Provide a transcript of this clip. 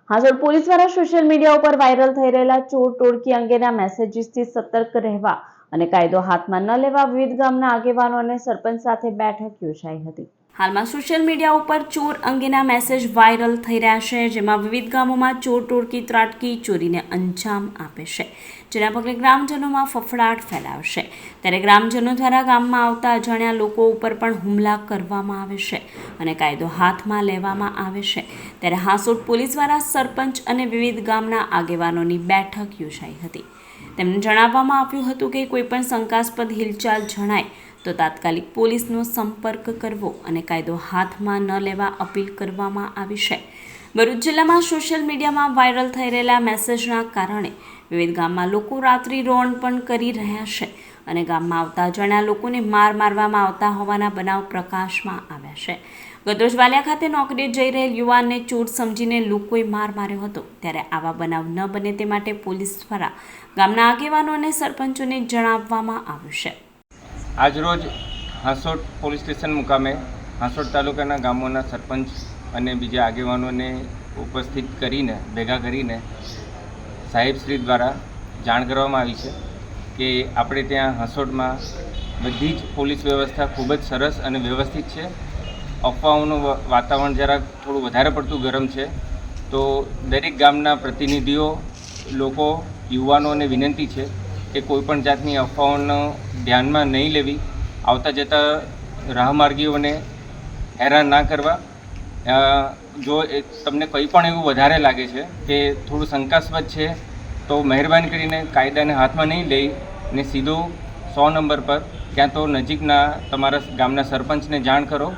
હાસોડ police દ્વારા social media ઉપર viral થઈ રહેલા ચોર ટોળકી અંગેના મેસેજીસથી સતર્ક રહેવા અને કાયદો હાથમાં ન લેવા વિવિધ ગામના આગેવાનો અને સરપંચ સાથે બેઠક યોજાઈ હતી. હાલમાં સોશિયલ મીડિયા ઉપર ચોર અંગેના મેસેજ વાયરલ થઈ રહ્યા છે, જેમાં વિવિધ ગામોમાં ચોર ટોળકી ત્રાટકી ચોરીને અંજામ આપે છે, જેના પગલે ગ્રામજનોમાં ફફડાટ ફેલાવશે. ત્યારે ગ્રામજનો દ્વારા ગામમાં આવતા અજાણ્યા લોકો ઉપર પણ હુમલા કરવામાં આવે છે અને કાયદો હાથમાં લેવામાં આવે છે. ત્યારે હાસોડ પોલીસ દ્વારા સરપંચ અને વિવિધ ગામના આગેવાનોની બેઠક યોજાઈ હતી. તેમને જણાવવામાં આવ્યું હતું કે કોઈપણ શંકાસ્પદ હિલચાલ જણાય તો તાત્કાલિક પોલીસનો સંપર્ક કરવો અને કાયદો હાથમાં ન લેવા અપીલ કરવામાં આવી છે. ભરૂચ જિલ્લામાં સોશિયલ મીડિયામાં વાયરલ થઈ રહેલા મેસેજના કારણે વિવિધ ગામમાં લોકો રાત્રિ રોણ પણ કરી રહ્યા છે અને ગામમાં આવતા અજાણ્યા લોકોને મારવામાં આવતા હોવાના બનાવ પ્રકાશમાં આવ્યા છે. ગતરોજ વાલિયા ખાતે નોકરીએ જઈ રહેલ યુવાનને ચોર સમજીને લોકોએ માર માર્યો હતો. ત્યારે આવા બનાવ ન બને તે માટે પોલીસ દ્વારા ગામના આગેવાનો અને સરપંચોને જણાવવામાં આવ્યું છે. આજરોજ હાસોડ પોલીસ સ્ટેશન મુકામે હાસોડ તાલુકાના ગામોના સરપંચ અને બીજા આગેવાનોને ઉપસ્થિત કરીને ભેગા કરીને સાહેબશ્રી દ્વારા જાણ કરવામાં આવી છે કે આપણે ત્યાં હાસોડમાં બધી જ પોલીસ વ્યવસ્થા ખૂબ જ સરસ અને વ્યવસ્થિત છે. અફવાઓનું વાતાવરણ જરાક થોડું વધારે પડતું ગરમ છે, તો દરેક ગામના પ્રતિનિધિઓ, લોકો, યુવાનોને વિનંતી છે કે કોઈપણ જાતની અફવાઓનો ધ્યાનમાં નહીં લેવી, આવતા જતા રાહમાર્ગીઓને હેરાન ના કરવા. જો તમને કંઈ પણ એવું વધારે લાગે છે કે થોડું શંકાસ્પદ છે તો મહેરબાની કરીને કાયદાને હાથમાં નહીં લઈ ને સીધું 100 નંબર પર ક્યાં તો નજીકના તમારા ગામના સરપંચને જાણ કરો